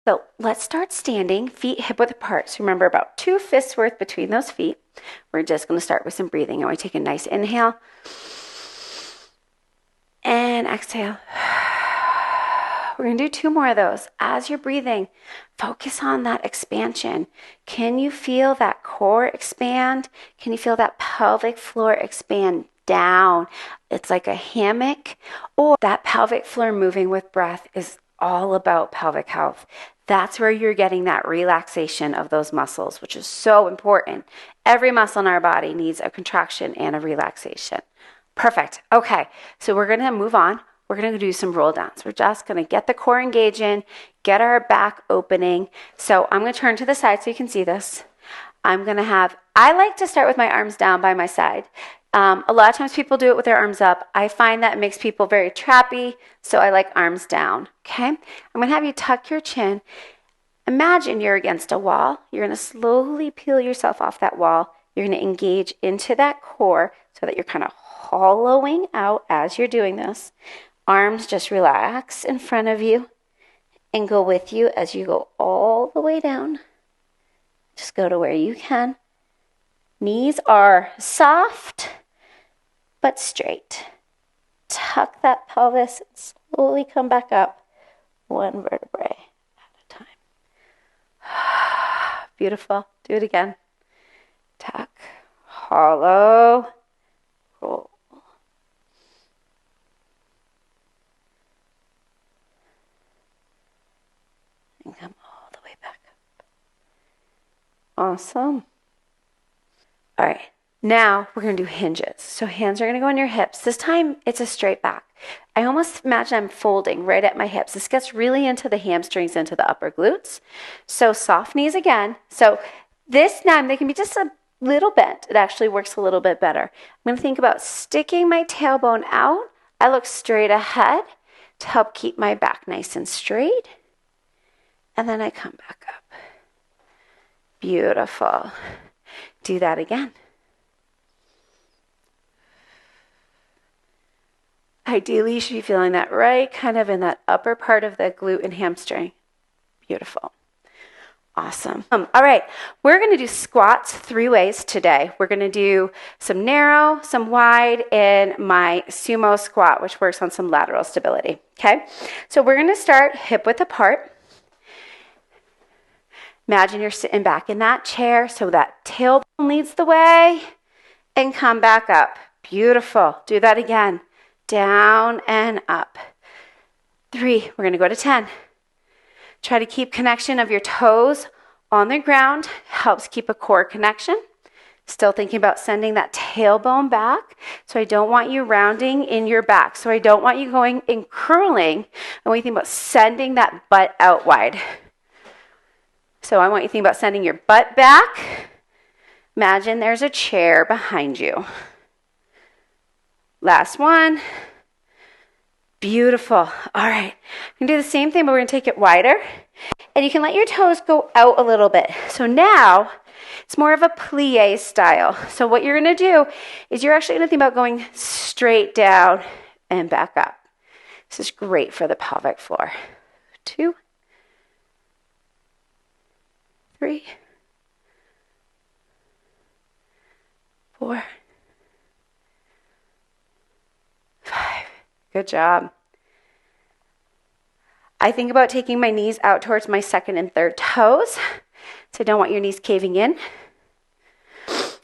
So let's start standing, feet hip width apart. So remember, about 2 fists worth between those feet. We're just going to start with some breathing. I want to take a nice inhale and exhale. We're going to do 2 more of those. As you're breathing, focus on that expansion. Can you feel that core expand? Can you feel that pelvic floor expand down? It's like a hammock. Or that pelvic floor moving with breath is all about pelvic health. That's where you're getting that relaxation of those muscles, which is so important. Every muscle in our body needs a contraction and a relaxation. Perfect. Okay, so we're going to move on. We're going to do some roll downs. We're just going to get the core engaging, get our back opening. So I'm going to turn to the side so you can see this. I like to start with my arms down by my side. A lot of times people do it with their arms up. I find that it makes people very trappy, so I like arms down, okay? I'm going to have you tuck your chin. Imagine you're against a wall. You're going to slowly peel yourself off that wall. You're going to engage into that core so that you're kind of hollowing out as you're doing this. Arms just relax in front of you and go with you as you go all the way down. Just go to where you can. Knees are soft but straight. Tuck that pelvis and slowly come back up, 1 vertebrae at a time. Beautiful. Do it again. Tuck, hollow, roll. And come all the way back up. Awesome. All right, now we're going to do hinges. So hands are going to go on your hips. This time it's a straight back. I almost imagine I'm folding right at my hips. This gets really into the hamstrings, into the upper glutes. So soft knees again. So this time they can be just a little bent. It actually works a little bit better. I'm going to think about sticking my tailbone out. I look straight ahead to help keep my back nice and straight. And then I come back up. Beautiful. Do that again. Ideally, you should be feeling that right kind of in that upper part of the glute and hamstring. Beautiful. Awesome. All right, we're going to do squats 3 ways today. We're going to do some narrow, some wide, and my sumo squat, which works on some lateral stability. Okay, so we're going to start hip width apart. Imagine you're sitting back in that chair so that tailbone leads the way and come back up. Beautiful. Do that again. Down and up. 3. We're going to go to 10. Try to keep connection of your toes on the ground. Helps keep a core connection. Still thinking about sending that tailbone back. So I don't want you rounding in your back. So I don't want you going and curling. I want you to think about sending that butt out wide. So I want you to think about sending your butt back. Imagine there's a chair behind you. Last one. Beautiful. All right. We're going to do the same thing, but we're going to take it wider. And you can let your toes go out a little bit. So now it's more of a plie style. So what you're going to do is you're actually going to think about going straight down and back up. This is great for the pelvic floor. 2, 3, 4, 5. Good job. I think about taking my knees out towards my second and third toes. So I don't want your knees caving in.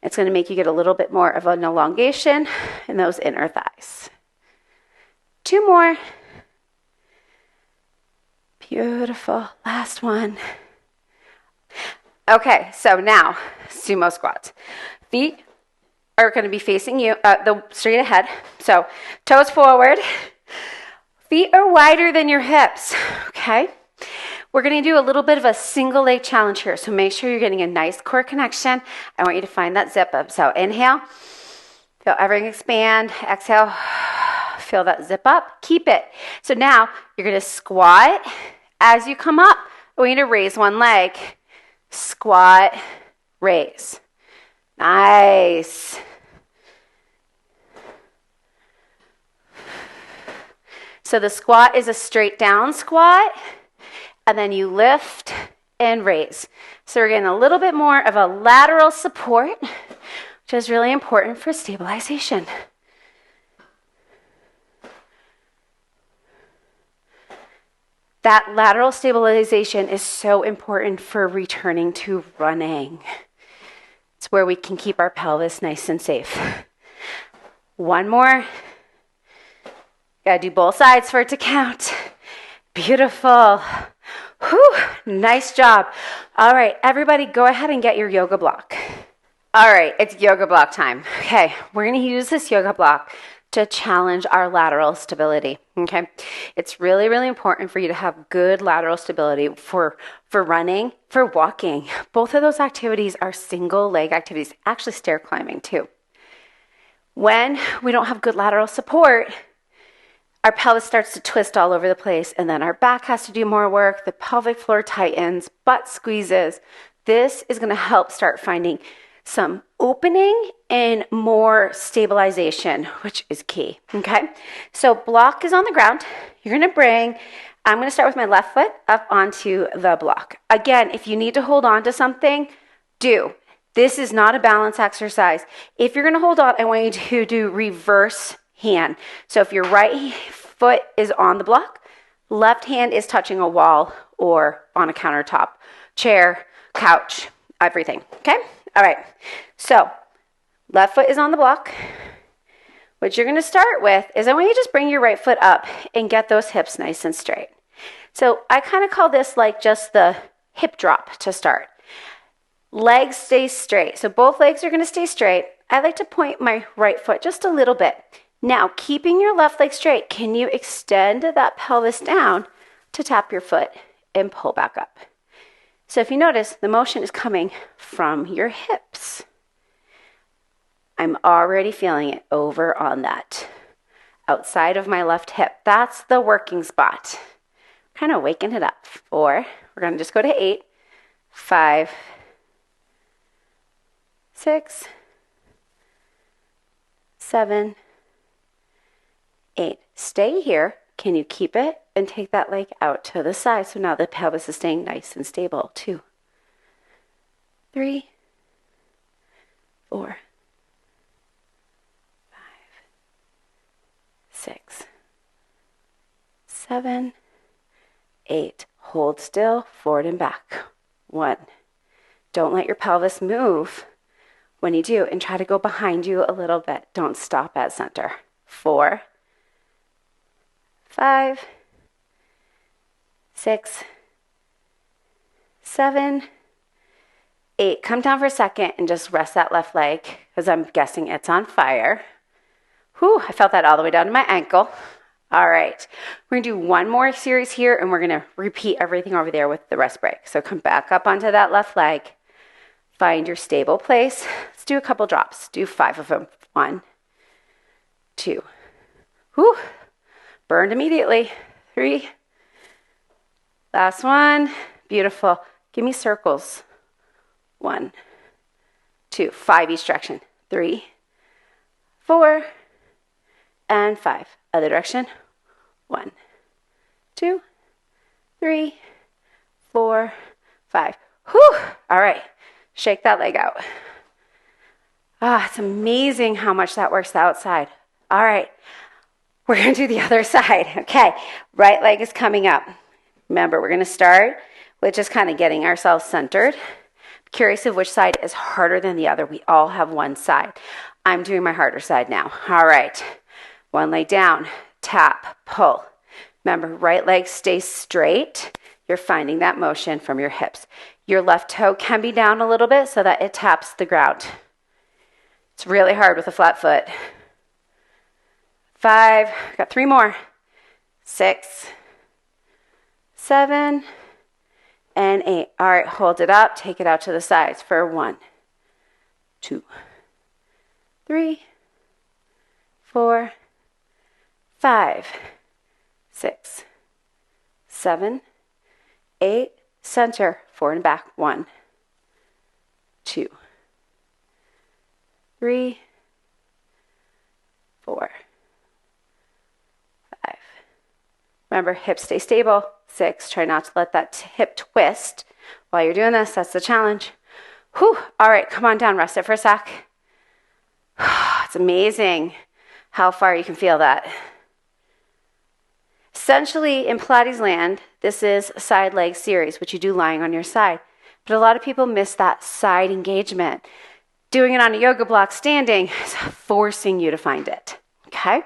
It's going to make you get a little bit more of an elongation in those inner thighs. 2 more. Beautiful. Last one. Okay, so now sumo squats. Feet are going to be facing you straight ahead. So toes forward. Feet are wider than your hips. Okay. We're going to do a little bit of a single leg challenge here. So make sure you're getting a nice core connection. I want you to find that zip up. So inhale. Feel everything expand. Exhale. Feel that zip up. Keep it. So now you're going to squat. As you come up, I want you to raise one leg. Squat, raise. Nice. So the squat is a straight down squat. and then you lift and raise. So we're getting a little bit more of a lateral support, which is really important for stabilization. That lateral stabilization is so important for returning to running. It's where we can keep our pelvis nice and safe. One more. Gotta do both sides for it to count. Beautiful. Whew, nice job. All right, everybody go ahead and get your yoga block. All right, it's yoga block time. Okay, we're gonna use this yoga block to challenge our lateral stability, okay? It's really, really important for you to have good lateral stability for running, for walking. Both of those activities are single leg activities, actually stair climbing too. When we don't have good lateral support, our pelvis starts to twist all over the place, and then our back has to do more work, the pelvic floor tightens, butt squeezes. This is gonna help start finding some opening and more stabilization, which is key, okay? So block is on the ground. You're gonna I'm gonna start with my left foot up onto the block. Again, if you need to hold on to something, do. This is not a balance exercise. If you're gonna hold on, I want you to do reverse hand. So if your right foot is on the block, left hand is touching a wall or on a countertop, chair, couch, everything, okay? All right, so left foot is on the block. What you're gonna start with is I want you to just bring your right foot up and get those hips nice and straight. So I kind of call this like just the hip drop to start. Legs stay straight, so both legs are gonna stay straight. I like to point my right foot just a little bit. Now, keeping your left leg straight, can you extend that pelvis down to tap your foot and pull back up? So if you notice, the motion is coming from your hips. I'm already feeling it over on that outside of my left hip. That's the working spot. Kind of waking it up. 4, we're going to just go to 8, 5, 6, 7, 8. Stay here. Can you keep it and take that leg out to the side? So now the pelvis is staying nice and stable. 2, 3, 4, 5, 6, 7, 8. Hold still, forward and back. 1. Don't let your pelvis move when you do, and try to go behind you a little bit. Don't stop at center. 4, 5, 6, 7, 8. Come down for a second and just rest that left leg because I'm guessing it's on fire. Whew, I felt that all the way down to my ankle. All right, we're gonna do one more series here and we're gonna repeat everything over there with the rest break. So come back up onto that left leg. Find your stable place. Let's do a couple drops. Do 5 of them. 1, 2. Whew, burned immediately. 3. Last one. Beautiful. Give me circles. 1, 2. 5 each direction. 3, 4, and 5. Other direction. 1, 2, 3, 4, 5. Whew. All right. Shake that leg out. Ah, it's amazing how much that works the outside. All right. We're going to do the other side. Okay. Right leg is coming up. Remember, we're going to start with just kind of getting ourselves centered. Curious of which side is harder than the other. We all have one side. I'm doing my harder side now. All right. One leg down, tap, pull. Remember, right leg stays straight. You're finding that motion from your hips. Your left toe can be down a little bit so that it taps the ground. It's really hard with a flat foot. 5, got 3 more. 6, 7, and 8. All right, hold it up. Take it out to the sides for 1, 2, 3, 4, 5, 6, 7, 8. Center, forward and back. 1, 2, 3, 4, 5. Remember, hips stay stable. 6. Try not to let that hip twist while you're doing this. That's the challenge. Whew. All right, come on down. Rest it for a sec. It's amazing how far you can feel that. Essentially, in Pilates land, this is a side leg series, which you do lying on your side. But a lot of people miss that side engagement. Doing it on a yoga block standing is forcing you to find it. Okay?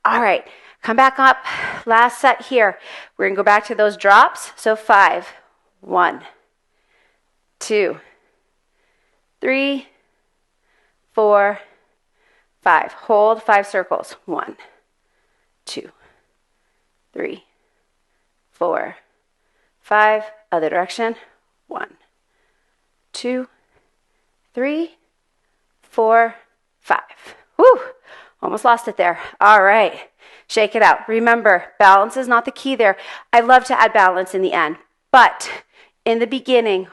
All right. Come back up. Last set here. We're going to go back to those drops. So 5. 1, 2, 3, 4, 5. Hold 5 circles. 1, 2, 3, 4, 5. Other direction. 1, 2, 3, 4, 5. Whew. Almost lost it there. All right. Shake it out. Remember, balance is not the key there. I love to add balance in the end, but in the beginning,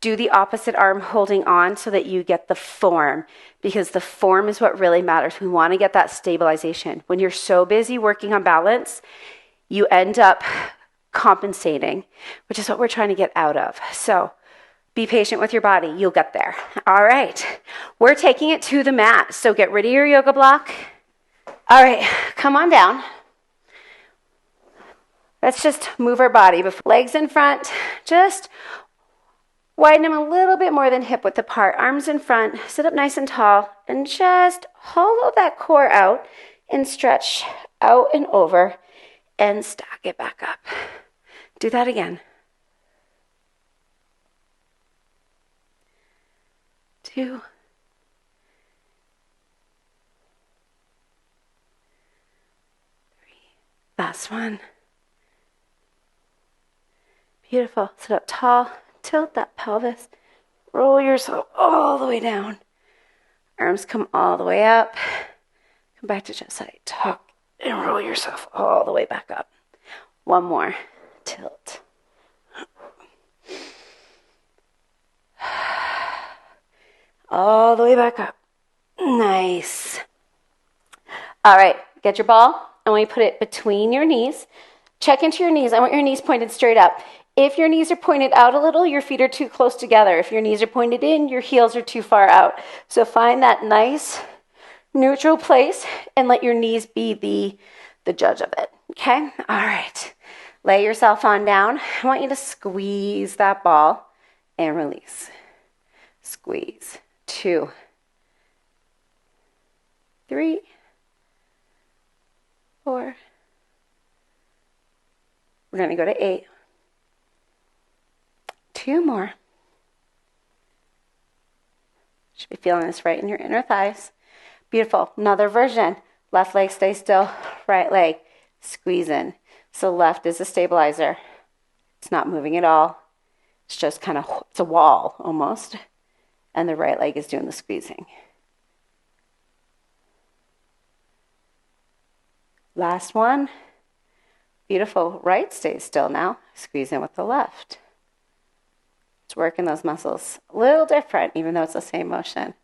do the opposite arm holding on so that you get the form, because the form is what really matters. We want to get that stabilization. When you're so busy working on balance, you end up compensating, which is what we're trying to get out of. So be patient with your body. You'll get there. All right. We're taking it to the mat. So get rid of your yoga block. All right. Come on down. Let's just move our body. Legs in front. Just widen them a little bit more than hip width apart. Arms in front. Sit up nice and tall. And just hollow that core out and stretch out and over and stack it back up. Do that again. 2. 3. Last one. Beautiful. Sit up tall. Tilt that pelvis. Roll yourself all the way down. Arms come all the way up. Come back to chest side. Tuck and roll yourself all the way back up. One more. Tilt. All the way back up. Nice. All right, get your ball. I want you to put it between your knees. Check into your knees. I want your knees pointed straight up. If your knees are pointed out a little, your feet are too close together. If your knees are pointed in, your heels are too far out. So find that nice neutral place and let your knees be the judge of it. Okay? All right. Lay yourself on down. I want you to squeeze that ball and release. Squeeze. 2, 3, 4. We're going to go to 8. 2 more. Should be feeling this right in your inner thighs. Beautiful. Another version. Left leg stay still. Right leg squeeze in. So left is a stabilizer. It's not moving at all. It's just kind of, it's a wall almost. And the right leg is doing the squeezing. Last one. Beautiful. Right stays still now. Squeeze in with the left. It's working those muscles a little different, even though it's the same motion.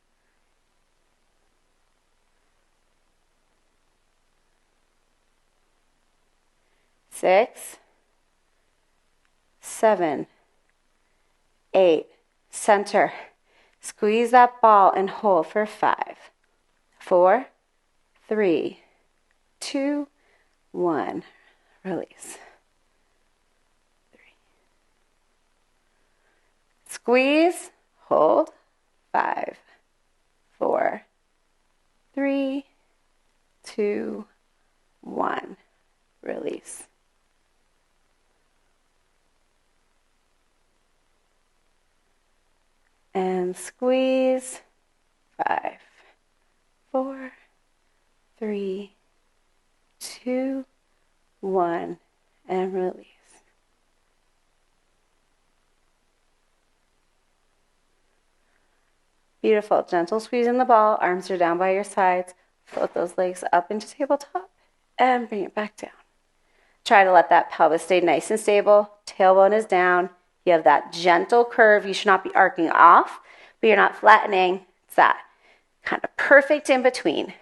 6, 7, 8. Center. Squeeze that ball and hold for 5, 4, 3, 2, 1. Release. 3. Squeeze. Hold. 5, 4, 3, 2, 1. Release. And squeeze. 5, 4, 3, 2, 1, and release. Beautiful. Gentle squeeze in the ball. Arms are down by your sides. Float those legs up into tabletop and bring it back down. Try to let that pelvis stay nice and stable. Tailbone is down. You have that gentle curve. You should not be arcing off, but you're not flattening. It's that kind of perfect in between.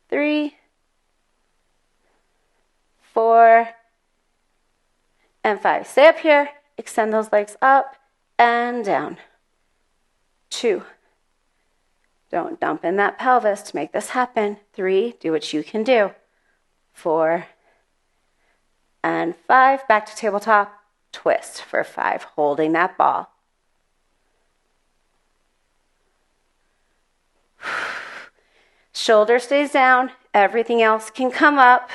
3, 4, and 5. Stay up here. Extend those legs up and down. 2. Don't dump in that pelvis to make this happen. 3. Do what you can do. 4. And 5. Back to tabletop. Twist for 5. Holding that ball. Shoulder stays down. Everything else can come up.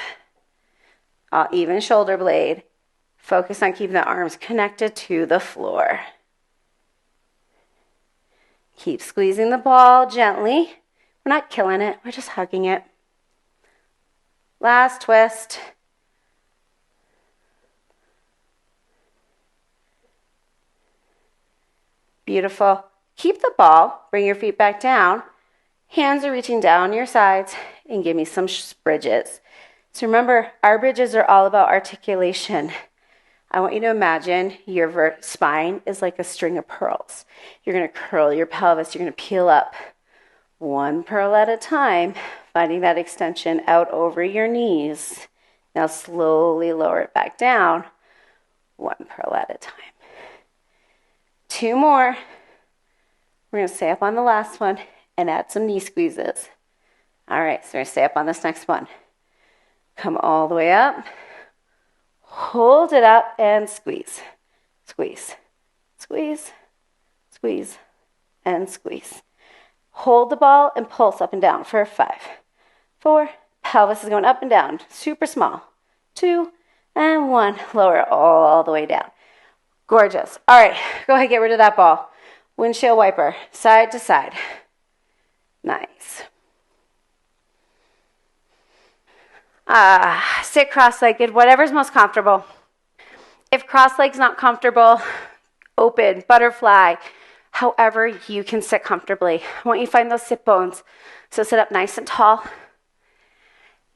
Even shoulder blade. Focus on keeping the arms connected to the floor. Keep squeezing the ball gently. We're not killing it. We're just hugging it. Last twist. Beautiful. Keep the ball. Bring your feet back down. Hands are reaching down your sides, and give me some bridges. So remember, our bridges are all about articulation. I want you to imagine your spine is like a string of pearls. You're going to curl your pelvis. You're going to peel up one pearl at a time, finding that extension out over your knees. Now slowly lower it back down, one pearl at a time. 2 more. We're going to stay up on the last one and add some knee squeezes. All right, so we're going to stay up on this next one. Come all the way up. Hold it up and squeeze. Squeeze. Squeeze. Squeeze. And squeeze. Hold the ball and pulse up and down for 5. 4. Pelvis is going up and down. Super small. 2 and 1. Lower it all the way down. Gorgeous. All right, go ahead, get rid of that ball. Windshield wiper, side to side. Nice. Sit cross-legged, whatever's most comfortable. If cross-legged's not comfortable, open, butterfly, however you can sit comfortably. I want you to find those sit bones. So sit up nice and tall.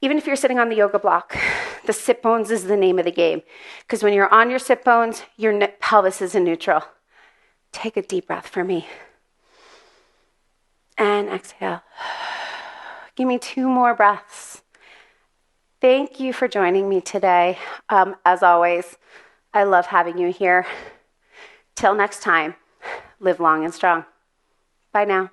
Even if you're sitting on the yoga block, the sit bones is the name of the game. Because when you're on your sit bones, your pelvis is in neutral. Take a deep breath for me. And exhale. Give me 2 more breaths. Thank you for joining me today. As always, I love having you here. Till next time, live long and strong. Bye now.